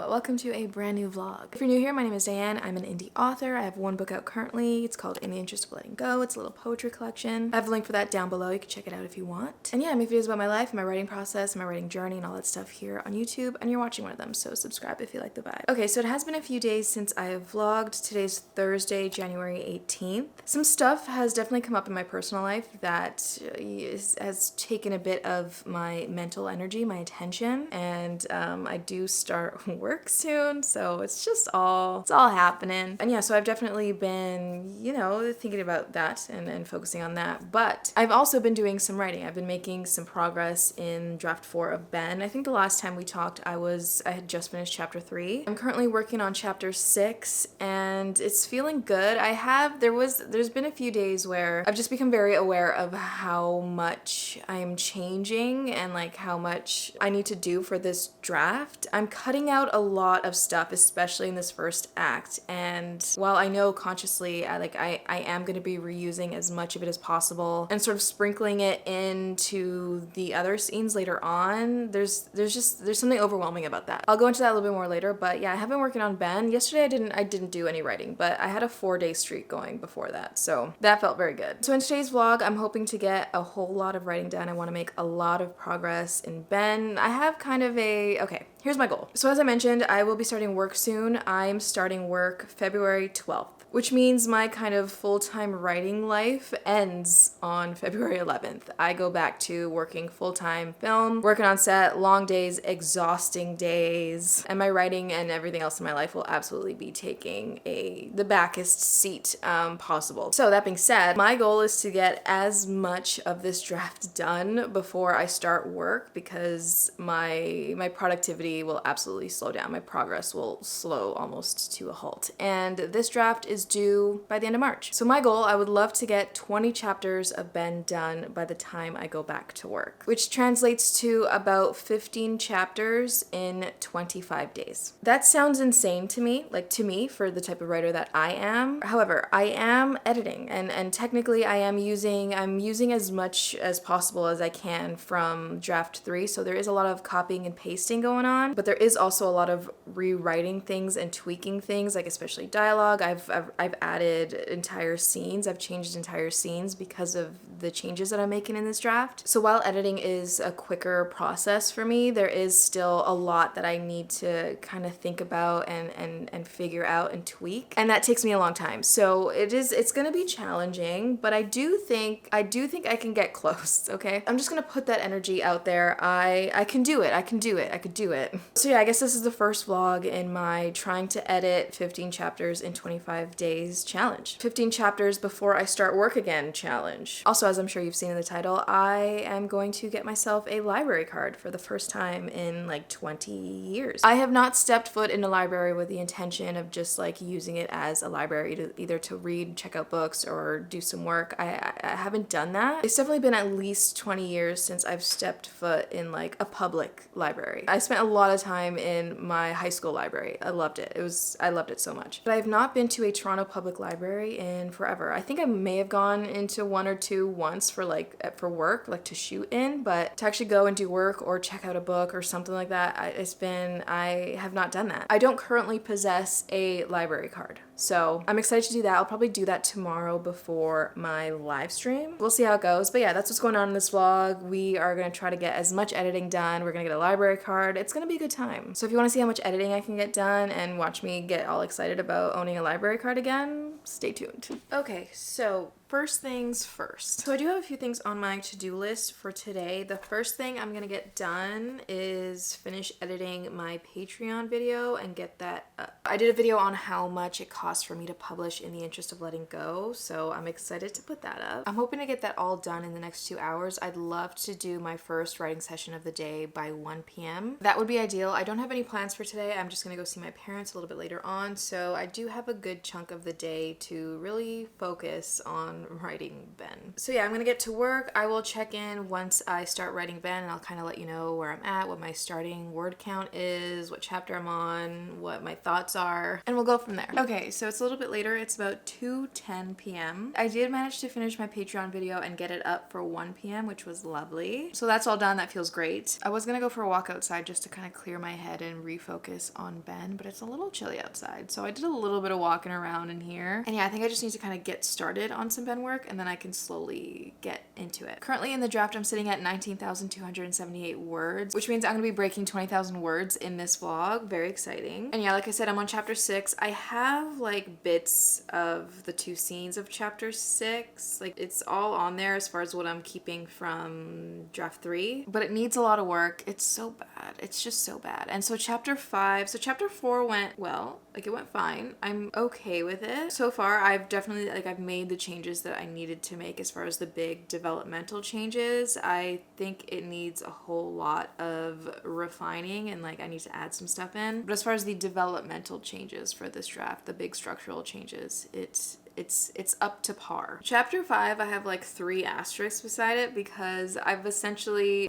welcome to a brand new vlog. If you're new here, my name is Diane. I'm an indie author. I have one book out currently. It's called In the Interest of Letting Go. It's a little poetry collection. I have a link for that down below. You can check it out if you want. And yeah, I make videos about my life, my writing process, my writing journey, and all that stuff here on YouTube, and you're watching one of them, so subscribe if you like the vibe. Okay, so it has been a few days since I have vlogged. Today's Thursday, January 18th. Some stuff has definitely come up in my personal life that has taken a bit of my mental energy, my attention, and I do start work soon, so it's all happening. And yeah, so I've definitely been, you know, thinking about that and focusing on that. But I've also been doing some writing. I've been making some progress in draft 4 of Ben. I think the last time we talked, I had just finished chapter 3. I'm currently working on chapter 6, and it's feeling good. There's been a few days where I've just become very aware of how much I am changing and like how much I need to do for this draft. I'm cutting out a lot of stuff, especially in this first act, and while I know consciously I am going to be reusing as much of it as possible and sort of sprinkling it into the other scenes later on, there's something overwhelming about that. I'll go into that a little bit more later, but yeah, I have been working on Ben. Yesterday I didn't do any writing, but I had a 4-day streak going before that, so that felt very good. So in today's vlog, I'm hoping to get a whole lot of writing done. I want to make a lot of progress in Ben. I have kind of okay, here's my goal. So as I mentioned, I will be starting work soon. I'm starting work February 12th. Which means my kind of full-time writing life ends on February 11th. I go back to working full-time film, working on set, long days, exhausting days, and my writing and everything else in my life will absolutely be taking the backest seat possible. So that being said, my goal is to get as much of this draft done before I start work, because my productivity will absolutely slow down. My progress will slow almost to a halt. And this draft is due by the end of March. So my goal, I would love to get 20 chapters of Ben done by the time I go back to work, which translates to about 15 chapters in 25 days. That sounds insane to me, for the type of writer that I am. However, I am editing, and technically I'm using as much as possible as I can from draft 3, so there is a lot of copying and pasting going on, but there is also a lot of rewriting things and tweaking things, like especially dialogue. I've added entire scenes. I've changed entire scenes because of the changes that I'm making in this draft. So while editing is a quicker process for me, there is still a lot that I need to kind of think about and figure out and tweak. And that takes me a long time. So it's gonna be challenging, but I do think I can get close, okay? I'm just gonna put that energy out there. I can do it. I could do it. So yeah, I guess this is the first vlog in my trying to edit 15 chapters in 25 days challenge. 15 chapters before I start work again challenge. Also, as I'm sure you've seen in the title, I am going to get myself a library card for the first time in like 20 years. I have not stepped foot in a library with the intention of just like using it as a library to either to read, check out books, or do some work. I haven't done that. It's definitely been at least 20 years since I've stepped foot in like a public library. I spent a lot of time in my high school library. I loved it. I loved it so much. But I've not been to a Toronto Public Library in forever. I think I may have gone into one or two once for work, like to shoot in, but to actually go and do work or check out a book or something like that, I have not done that. I don't currently possess a library card, so I'm excited to do that. I'll probably do that tomorrow before my live stream. We'll see how it goes, but yeah, that's what's going on in this vlog. We are gonna try to get as much editing done. We're gonna get a library card. It's gonna be a good time. So if you wanna see how much editing I can get done and watch me get all excited about owning a library card again, stay tuned. Okay, so first things first. So I do have a few things on my to-do list for today. The first thing I'm gonna get done is finish editing my Patreon video and get that up. I did a video on how much it costs for me to publish In the Interest of Letting Go, so I'm excited to put that up. I'm hoping to get that all done in the next 2 hours. I'd love to do my first writing session of the day by 1 p.m. That would be ideal. I don't have any plans for today. I'm just gonna go see my parents a little bit later on, so I do have a good chunk of the day to really focus on on writing Ben. So yeah, I'm gonna get to work. I will check in once I start writing Ben, and I'll kind of let you know where I'm at, what my starting word count is, what chapter I'm on, what my thoughts are, and we'll go from there. Okay, so it's a little bit later. It's about 2:10 p.m. I did manage to finish my Patreon video and get it up for 1 p.m., which was lovely. So that's all done. That feels great. I was gonna go for a walk outside just to kind of clear my head and refocus on Ben, but it's a little chilly outside. So I did a little bit of walking around in here. And yeah, I think I just need to kind of get started on some Ben work, and then I can slowly get into it. Currently in the draft, I'm sitting at 19,278 words, which means I'm gonna be breaking 20,000 words in this vlog. Very exciting. And yeah, like I said, I'm on chapter 6. I have like bits of the 2 scenes of chapter 6. Like it's all on there as far as what I'm keeping from draft 3, but it needs a lot of work. It's so bad. It's just so bad. And so chapter 4 went well. Like it went fine. I'm okay with it. So far, I've definitely, like, I've made the changes that I needed to make as far as the big developmental changes. I think it needs a whole lot of refining, and like I need to add some stuff in. But as far as the developmental changes for this draft, the big structural changes, it's up to par. Chapter 5, I have like 3 asterisks beside it because I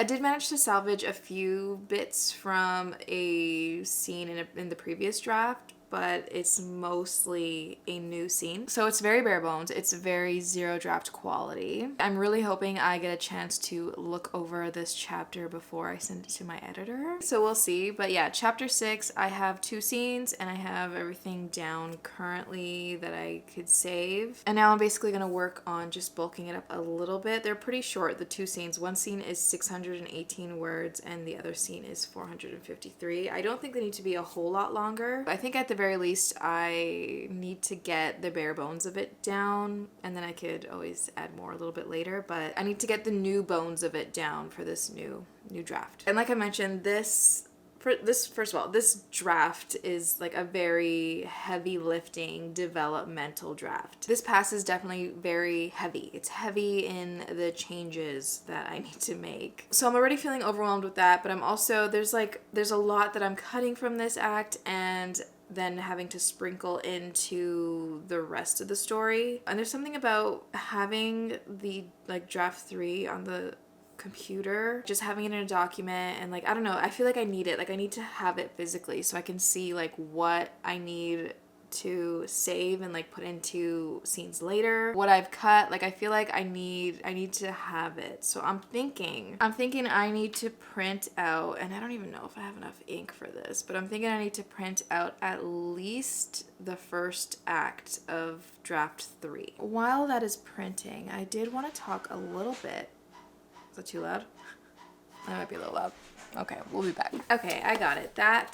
did manage to salvage a few bits from a scene in the previous draft, but it's mostly a new scene. So it's very bare bones. It's very zero draft quality. I'm really hoping I get a chance to look over this chapter before I send it to my editor. So we'll see. But yeah, chapter 6, I have 2 scenes and I have everything down currently that I could save. And now I'm basically gonna work on just bulking it up a little bit. They're pretty short, the 2 scenes. One scene is 618 words and the other scene is 453. I don't think they need to be a whole lot longer. I think at the very least I need to get the bare bones of it down, and then I could always add more a little bit later, but I need to get the new bones of it down for this new draft. And like I mentioned, first of all, this draft is like a very heavy lifting developmental draft. This pass is definitely very heavy. It's heavy in the changes that I need to make. So I'm already feeling overwhelmed with that, but I'm also, there's a lot that I'm cutting from this act and then having to sprinkle into the rest of the story. And there's something about having the like draft 3 on the computer, just having it in a document, and like I don't know, I feel like I need it. Like I need to have it physically so I can see like what I need to save and like put into scenes later, what I've cut. Like I feel like I need to have it. So I'm thinking I need to print out, and I don't even know if I have enough ink for this, but I'm thinking I need to print out at least the first act of draft 3. While that is printing, I did want to talk a little bit. Is that too loud? That might be a little loud. Okay, we'll be back. Okay, I got it. That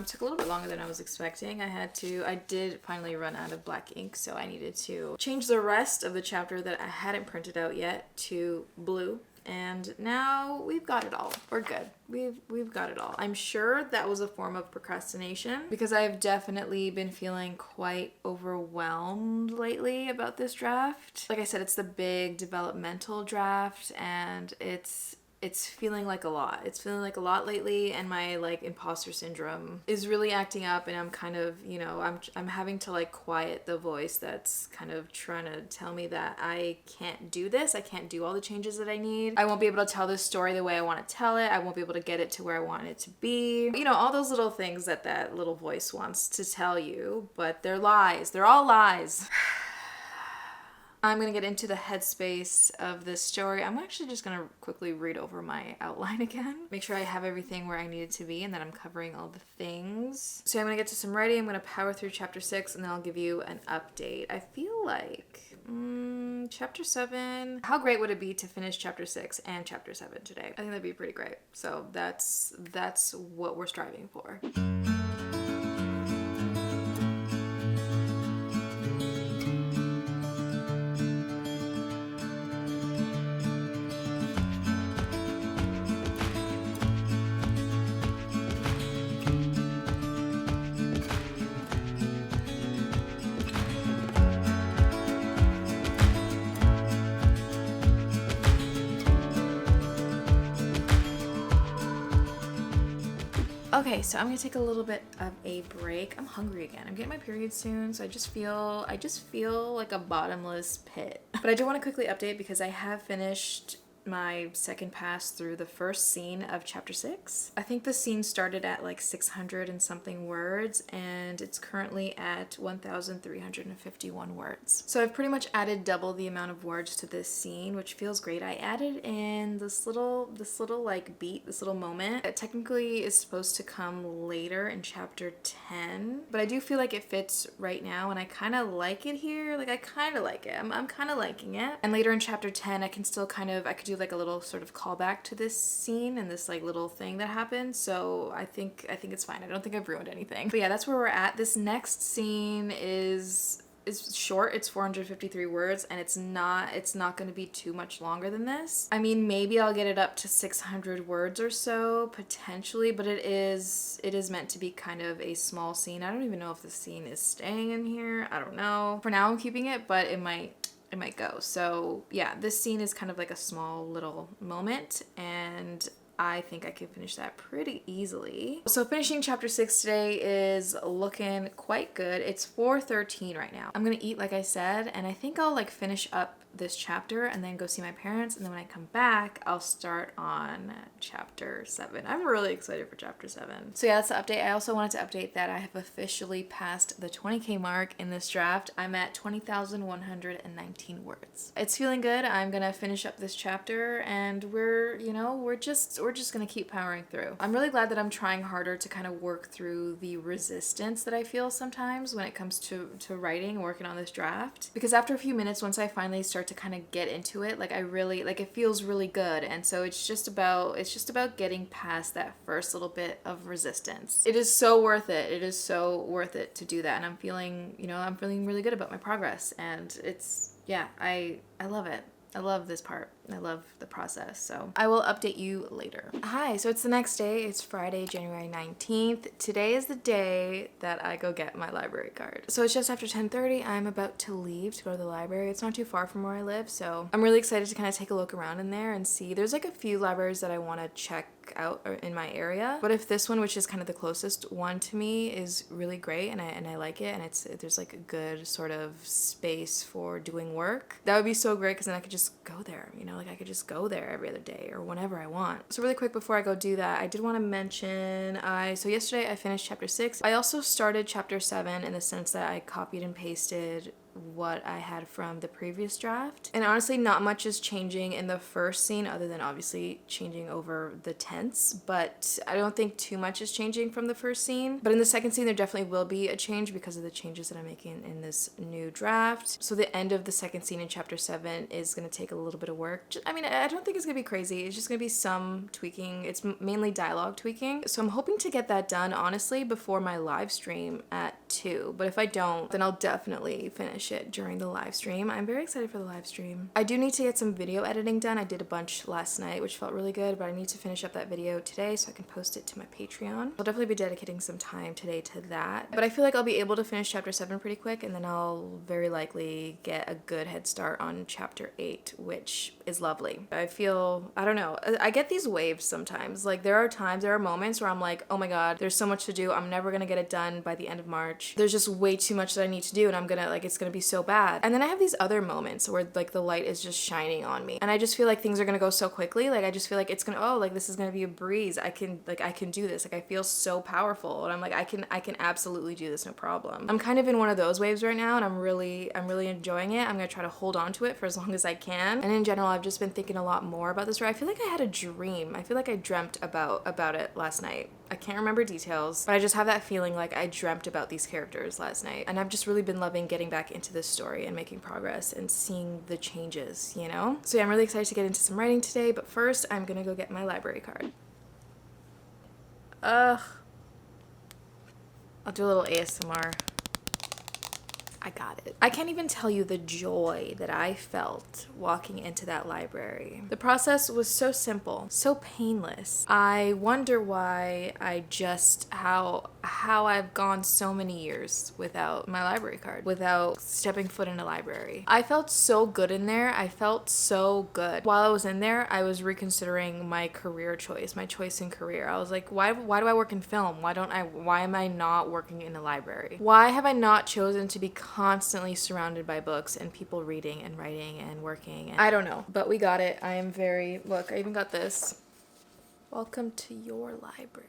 took a little bit longer than I was expecting. I did finally run out of black ink, so I needed to change the rest of the chapter that I hadn't printed out yet to blue. And now we've got it all. We're good. We've got it all. I'm sure that was a form of procrastination because I've definitely been feeling quite overwhelmed lately about this draft. Like I said, it's the big developmental draft, and it's feeling like a lot. It's feeling like a lot lately, and my like imposter syndrome is really acting up, and I'm kind of, you know, I'm having to like quiet the voice that's kind of trying to tell me that I can't do this. I can't do all the changes that I need. I won't be able to tell this story the way I want to tell it. I won't be able to get it to where I want it to be. You know, all those little things that little voice wants to tell you, but they're lies. They're all lies. I'm going to get into the headspace of this story. I'm actually just going to quickly read over my outline again. Make sure I have everything where I need it to be and that I'm covering all the things. So I'm going to get to some writing. I'm going to power through chapter 6 and then I'll give you an update. I feel like chapter 7. How great would it be to finish chapter 6 and chapter 7 today? I think that'd be pretty great. So that's what we're striving for. Okay, so I'm gonna take a little bit of a break. I'm hungry again. I'm getting my period soon, so I just feel like a bottomless pit. But I do want to quickly update because I have finished my second pass through the first scene of chapter 6. I think the scene started at like 600 and something words, and it's currently at 1,351 words. So I've pretty much added double the amount of words to this scene, which feels great. I added in this little like beat, this little moment that technically is supposed to come later in chapter 10, but I do feel like it fits right now, and I kind of like it here. Like I kind of like it. I'm kind of liking it. And later in chapter 10, I could do like a little sort of callback to this scene and this like little thing that happened. So I think it's fine. I don't think I've ruined anything. But yeah, that's where we're at. This next scene is short. It's 453 words, and it's not going to be too much longer than this. I mean, maybe I'll get it up to 600 words or so potentially, but it is meant to be kind of a small scene. I don't even know if the scene is staying in here. I don't know. For now I'm keeping it, but it might go. So yeah, this scene is kind of like a small little moment, and I think I can finish that pretty easily. So finishing chapter 6 today is looking quite good. It's 4:13 right now. I'm gonna eat like I said, and I think I'll like finish up this chapter and then go see my parents, and then when I come back I'll start on chapter 7. I'm really excited for chapter 7. So yeah, that's the update. I also wanted to update that I have officially passed the 20k mark in this draft. I'm at 20,119 words. It's feeling good. I'm gonna finish up this chapter, and we're just gonna keep powering through. I'm really glad that I'm trying harder to kind of work through the resistance that I feel sometimes when it comes to writing and working on this draft, because after a few minutes, once I finally start to kind of get into it, like I really like, it feels really good. And so it's just about getting past that first little bit of resistance. It is so worth it. It is so worth it to do that. And I'm feeling really good about my progress, and I love it. I love this part. I love the process. So I will update you later. Hi, so it's the next day. It's Friday, January 19th. Today is the day that I go get my library card. So it's just after 10:30. I'm about to leave to go to the library. It's not too far from where I live, so I'm really excited to kind of take a look around in there and see. There's like a few libraries that I want to check out in my area, but if this one, which is kind of the closest one to me, is really great and I like it, and there's like a good sort of space for doing work, that would be so great, because then I could just go there, like I could just go there every other day or whenever I want. So really quick before I go do that, I did want to mention so yesterday I finished chapter 6. I also started chapter 7 in the sense that I copied and pasted what I had from the previous draft. And honestly, not much is changing in the first scene other than obviously changing over the tense, but I don't think too much is changing from the first scene. But in the second scene, there definitely will be a change because of the changes that I'm making in this new draft. So the end of the second scene in chapter 7 is going to take a little bit of work. I mean, I don't think it's going to be crazy. It's just going to be some tweaking. It's mainly dialogue tweaking. So I'm hoping to get that done, honestly, before my live stream at 2. But if I don't, then I'll definitely finish it during the live stream. I'm very excited for the live stream. I do need to get some video editing done. I did a bunch last night, which felt really good, but I need to finish up that video today so I can post it to my Patreon. I'll definitely be dedicating some time today to that. But I feel like I'll be able to finish chapter 7 pretty quick, and then I'll very likely get a good head start on chapter 8, which is lovely. I don't know, I get these waves sometimes. Like there are moments where I'm like, oh my god, there's so much to do. I'm never gonna get it done by the end of March. There's just way too much that I need to do, and it's gonna be so bad. And then I have these other moments where like the light is just shining on me, and I just feel like things are gonna go so quickly. Like I just feel like it's gonna, this is gonna be a breeze. I can do this. Like I feel so powerful, and I'm like, I can absolutely do this, no problem. I'm kind of in one of those waves right now, and I'm really enjoying it. I'm gonna try to hold on to it for as long as I can. And in general, I've just been thinking a lot more about this. I feel like I had a dream. I feel like I dreamt about it last night. I can't remember details, but I just have that feeling like I dreamt about these characters last night. And I've just really been loving getting back into this story and making progress and seeing the changes, So yeah, I'm really excited to get into some writing today, but first I'm gonna go get my library card. I'll do a little ASMR. I got it. I can't even tell you the joy that I felt walking into that library. The process was so simple, so painless. I wonder why how how I've gone so many years without my library card, without stepping foot in a library. I felt so good in there. I felt so good. While I was in there, I was reconsidering my career choice, my choice in career. I was like, why do I work in film? Why am I not working in a library? Why have I not chosen to be constantly surrounded by books and people reading and writing and working? And I don't know, but we got it. I am very, look, I even got this. Welcome to your library.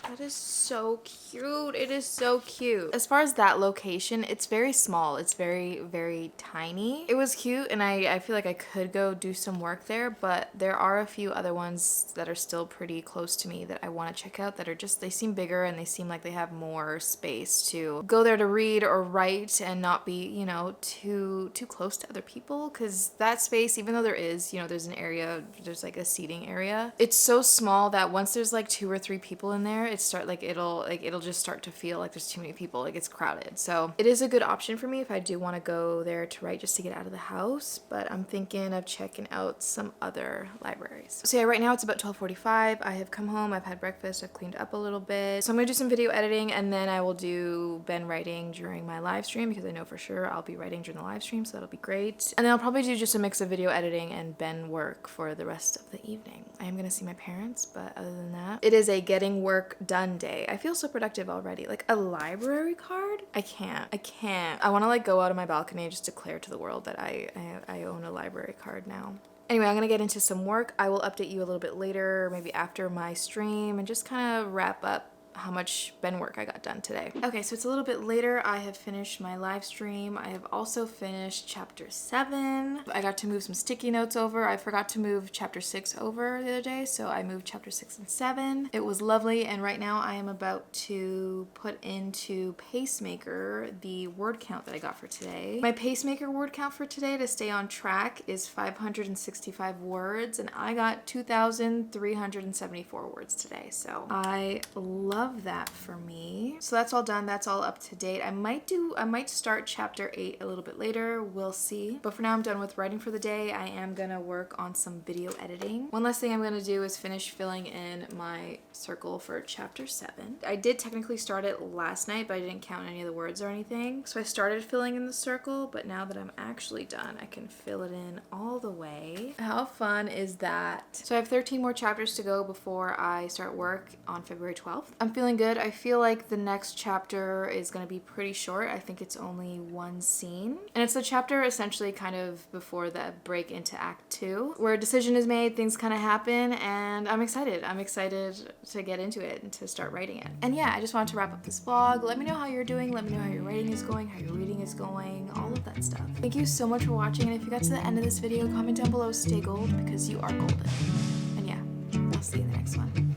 That is so cute. It is so cute. As far as that location, it's very small. It's very, very tiny. It was cute, and I feel like I could go do some work there, but there are a few other ones that are still pretty close to me that I want to check out that are just, they seem bigger and they seem like they have more space to go there to read or write and not be, you know, too close to other people, because that space, even though there is, you know, there's an area, there's like a seating area, it's so small that once there's like 2 or 3 people in there, it'll just start to feel like there's too many people, like it's crowded. So it is a good option for me if I do want to go there to write just to get out of the house, but I'm thinking of checking out some other libraries. So yeah, right now it's about 12:45. I have come home, I've had breakfast, I've cleaned up a little bit. So I'm gonna do some video editing, and then I will do Ben writing during my live stream, because I know for sure I'll be writing during the live stream, so that'll be great. And then I'll probably do just a mix of video editing and Ben work for the rest of the evening. I am gonna see my parents, but other than that, it is a getting work done day. I feel so productive already. Like a library card? I can't. I want to like go out on my balcony and just declare to the world that I own a library card now. Anyway, I'm gonna get into some work. I will update you a little bit later, maybe after my stream, and just kind of wrap up how much Ben work I got done today. Okay, so it's a little bit later. I have finished my live stream. I have also finished chapter 7. I got to move some sticky notes over. I forgot to move chapter 6 over the other day, so I moved chapter 6 and 7. It was lovely, and right now I am about to put into Pacemaker the word count that I got for today. My Pacemaker word count for today to stay on track is 565 words, and I got 2,374 words today, so I love that for me. So that's all done. That's all up to date. I might start chapter 8 a little bit later. We'll see. But for now, I'm done with writing for the day. I am gonna work on some video editing. One last thing I'm gonna do is finish filling in my circle for chapter 7. I did technically start it last night, but I didn't count any of the words or anything. So I started filling in the circle, but now that I'm actually done, I can fill it in all the way. How fun is that? So I have 13 more chapters to go before I start work on February 12th. I'm feeling good. I feel like the next chapter is going to be pretty short. I think it's only 1 scene. And it's the chapter essentially kind of before the break into Act 2, where a decision is made, things kind of happen, and I'm excited. I'm excited to get into it and to start writing it. And yeah, I just wanted to wrap up this vlog. Let me know how you're doing. Let me know how your writing is going, how your reading is going, all of that stuff. Thank you so much for watching, and if you got to the end of this video, comment down below, stay gold, because you are golden. And yeah, I'll see you in the next one.